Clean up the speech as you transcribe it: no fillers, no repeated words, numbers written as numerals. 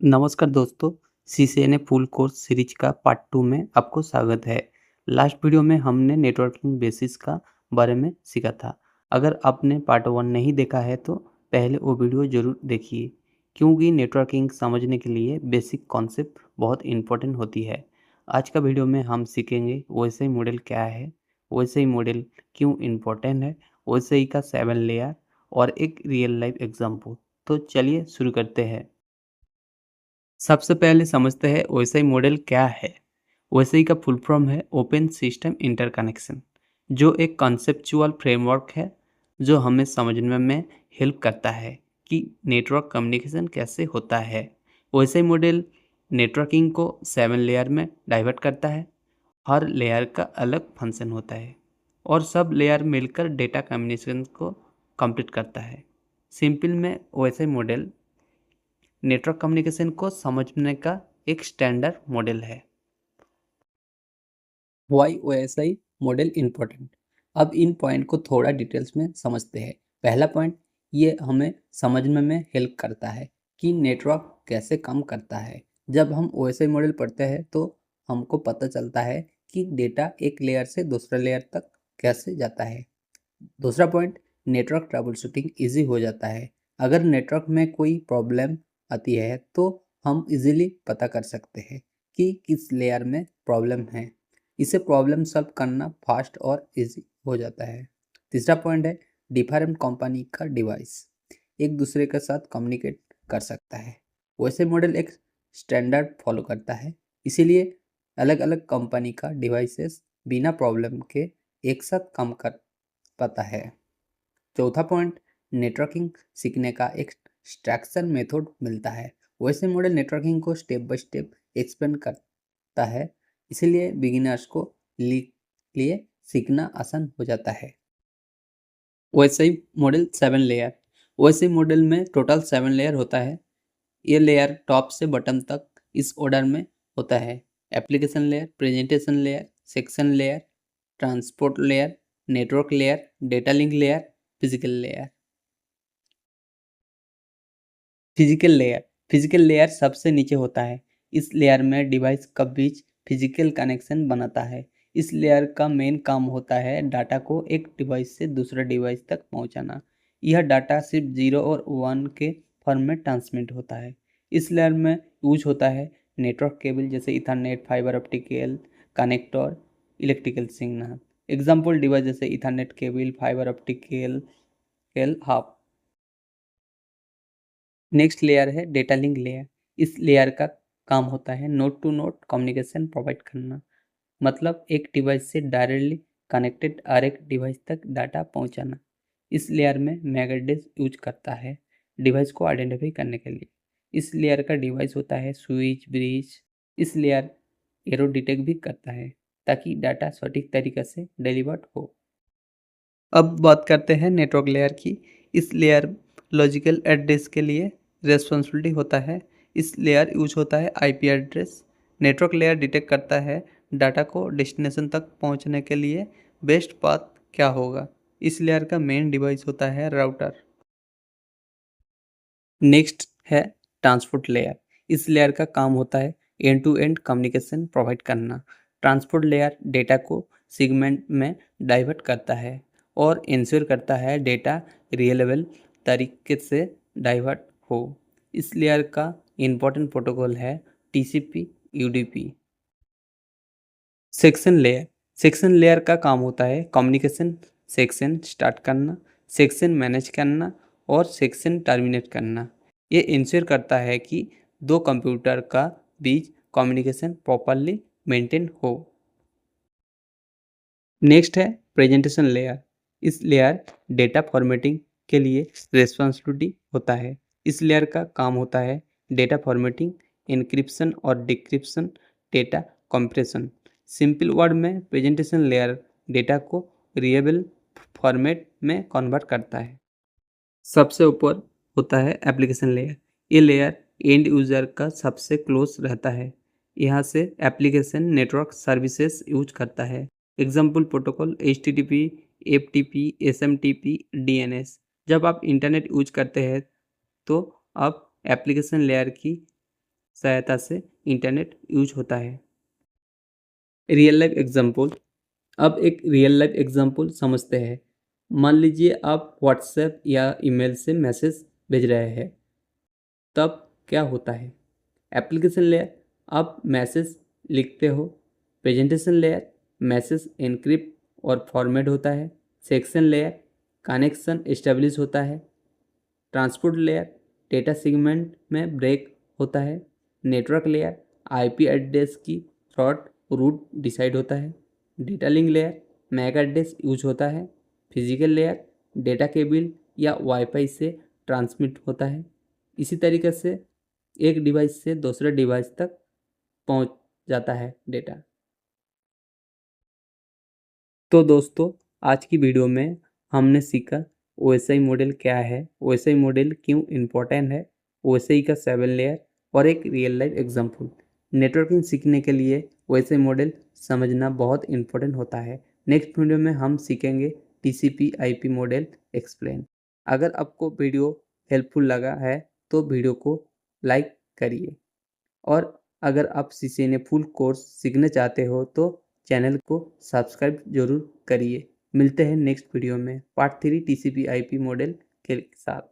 नमस्कार दोस्तों, CCNA full course series का पार्ट 2 में आपको स्वागत है। लास्ट वीडियो में हमने नेटवर्किंग बेसिस का बारे में सीखा था। अगर आपने पार्ट 1 नहीं देखा है तो पहले वो वीडियो ज़रूर देखिए, क्योंकि नेटवर्किंग समझने के लिए बेसिक कॉन्सेप्ट बहुत इम्पोर्टेंट होती है। आज का वीडियो में हम सीखेंगे वैसे ही मॉडल क्या है, वैसे ही मॉडल क्यों इम्पोर्टेंट है, वैसे ही का 7 लेयर और एक रियल लाइफ एग्जाम्पल। तो चलिए शुरू करते हैं। सबसे पहले समझते हैं ओएसआई मॉडल क्या है। ओएसआई का फुल फॉर्म है ओपन सिस्टम इंटरकनेक्शन, जो एक कॉन्सेप्चुअल फ्रेमवर्क है जो हमें समझने में हेल्प करता है कि नेटवर्क कम्युनिकेशन कैसे होता है। ओएसआई मॉडल नेटवर्किंग को 7 लेयर में डाइवर्ट करता है। हर लेयर का अलग फंक्शन होता है और सब लेयर मिलकर डेटा कम्युनिकेशन को कंप्लीट करता है। सिंपल में ओएसआई मॉडल नेटवर्क कम्युनिकेशन को समझने का एक स्टैंडर्ड मॉडल है। Why O S I model important. अब इन पॉइंट को थोड़ा डिटेल्स में समझते हैं। पहला पॉइंट, ये हमें समझने में हेल्प करता है कि नेटवर्क कैसे काम करता है। जब हम ओ एस आई मॉडल पढ़ते हैं तो हमको पता चलता है कि डेटा एक लेयर से दूसरे लेयर तक कैसे जाता है। दूसरा point, network trouble shooting easy हो जाता है। अगर नेटवर्क में कोई प्रॉब्लम आती है तो हम इजीली पता कर सकते हैं कि किस लेयर में प्रॉब्लम है। इसे प्रॉब्लम सॉल्व करना फास्ट और इजी हो जाता है। तीसरा पॉइंट है, डिफरेंट कंपनी का डिवाइस एक दूसरे के साथ कम्युनिकेट कर सकता है। वैसे मॉडल एक स्टैंडर्ड फॉलो करता है, इसीलिए अलग अलग कंपनी का डिवाइसेस बिना प्रॉब्लम के एक साथ काम कर पाता है। चौथा पॉइंट, नेटवर्किंग सीखने का एक स्ट्रक्चर मेथड मिलता है। वैसे मॉडल नेटवर्किंग को स्टेप बाय स्टेप एक्सप्लेन करता है, इसीलिए बिगिनर्स को लिए सीखना आसान हो जाता है। वैसे ही मॉडल 7 लेयर। वैसे मॉडल में टोटल 7 लेयर होता है। ये लेयर टॉप से बॉटम तक इस ऑर्डर में होता है: application layer, presentation layer, section layer, transport layer, network layer, data link layer, physical layer. Physical layer सबसे नीचे होता है। इस लेयर में डिवाइस के बीच फिजिकल कनेक्शन बनाता है। इस लेयर का मेन काम होता है डाटा को एक डिवाइस से दूसरे डिवाइस तक पहुंचाना। यह डाटा सिर्फ 0 और 1 के फॉर्म में ट्रांसमिट होता है। इस लेयर में यूज होता है नेटवर्क केबल जैसे Ethernet, fibre optic cable, connector, electrical signal. Example device जैसे Ethernet cable, fibre optic cable, hub. Next layer है डेटा लिंक लेयर। इस लेयर का काम होता है node to node communication provide करना, मतलब एक डिवाइस से डायरेक्टली कनेक्टेड हर एक डिवाइस तक डाटा पहुंचाना। इस लेयर में मैकएड्रेस यूज करता है डिवाइस को आइडेंटिफाई करने के लिए। इस लेयर का डिवाइस होता है स्विच, ब्रिज। इस लेयर एरो डिटेक्ट भी करता है ताकि डाटा सटीक तरीके से डिलीवर्ड हो। अब बात करते हैं नेटवर्क लेयर की। इस लेयर लॉजिकल एड्रेस के लिए रेस्पॉन्सिबिलिटी होता है। इस लेयर यूज होता है IP address. Network layer detect करता है डाटा को डेस्टिनेशन तक पहुंचने के लिए बेस्ट पाथ क्या होगा। इस लेयर का मेन डिवाइस होता है राउटर। नेक्स्ट है ट्रांसपोर्ट लेयर। इस लेयर का काम होता है end to end communication provide करना। ट्रांसपोर्ट लेयर डेटा को सेगमेंट में डाइवर्ट करता है और इंश्योर करता है डेटा रिलेवेबल तरीके से डाइवर्ट हो। इस लेयर का इम्पोर्टेंट प्रोटोकॉल है टीसीपी, यूडीपी। सेक्शन लेयर का काम होता है कम्युनिकेशन सेक्शन स्टार्ट करना, सेक्शन मैनेज करना और सेक्शन टर्मिनेट करना। ये इंश्योर करता है कि दो कंप्यूटर का बीच कम्युनिकेशन प्रॉपरली मेंटेन हो। नेक्स्ट है प्रेजेंटेशन लेयर। इस लेयर डेटा फॉर्मेटिंग के लिए रिस्पॉन्सिबिलिटी होता है। इस लेयर का काम होता है डेटा फॉर्मेटिंग, एन्क्रिप्शन और decryption, data compression. Simple word में प्रेजेंटेशन लेयर डेटा को रीडेबल फॉर्मेट में कन्वर्ट करता है। सबसे ऊपर होता है एप्लीकेशन लेयर। ये लेयर एंड यूज़र का सबसे क्लोज रहता है। यहाँ से एप्लीकेशन नेटवर्क सर्विसेज यूज करता है। Example protocol HTTP, FTP, SMTP, DNS। जब आप इंटरनेट यूज करते हैं तो आप एप्लीकेशन लेयर की सहायता से इंटरनेट यूज होता है। Real life example. अब एक रियल लाइफ एग्जांपल समझते हैं। मान लीजिए आप व्हाट्सएप या ईमेल से मैसेज भेज रहे हैं, तब क्या होता है। एप्लीकेशन लेयर, आप मैसेज लिखते हो। प्रेजेंटेशन लेयर, मैसेज एनक्रिप्ट और फॉर्मेट होता है। सेक्शन लेयर, कनेक्शन एस्टेब्लिश होता है। ट्रांसपोर्ट लेयर, डेटा सेगमेंट में ब्रेक होता है। नेटवर्क लेयर, आईपी एड्रेस की थ्रॉट रूट डिसाइड होता है। Data link layer, MAC address use होता है। फिजिकल लेयर, डेटा केबल या वाईफाई से ट्रांसमिट होता है। इसी तरीके से एक डिवाइस से दूसरे डिवाइस तक पहुंच जाता है डेटा। तो दोस्तों, आज की वीडियो में हमने सीखा ओएसआई मॉडल क्या है, ओएसआई मॉडल क्यों इम्पोर्टेंट है, ओएसआई का 7 लेयर और एक रियल लाइफ एग्जांपल। नेटवर्किंग सीखने के लिए ओएसआई मॉडल समझना बहुत इम्पोर्टेंट होता है। नेक्स्ट वीडियो में हम सीखेंगे टीसीपी आईपी मॉडल एक्सप्लेन। अगर आपको वीडियो हेल्पफुल लगा है तो वीडियो को लाइक करिए, और अगर आप सीसीएनए फुल कोर्स सीखना चाहते हो तो चैनल को सब्सक्राइब जरूर करिए। मिलते हैं नेक्स्ट वीडियो में पार्ट 3 टीसीपी आईपी मॉडल के साथ।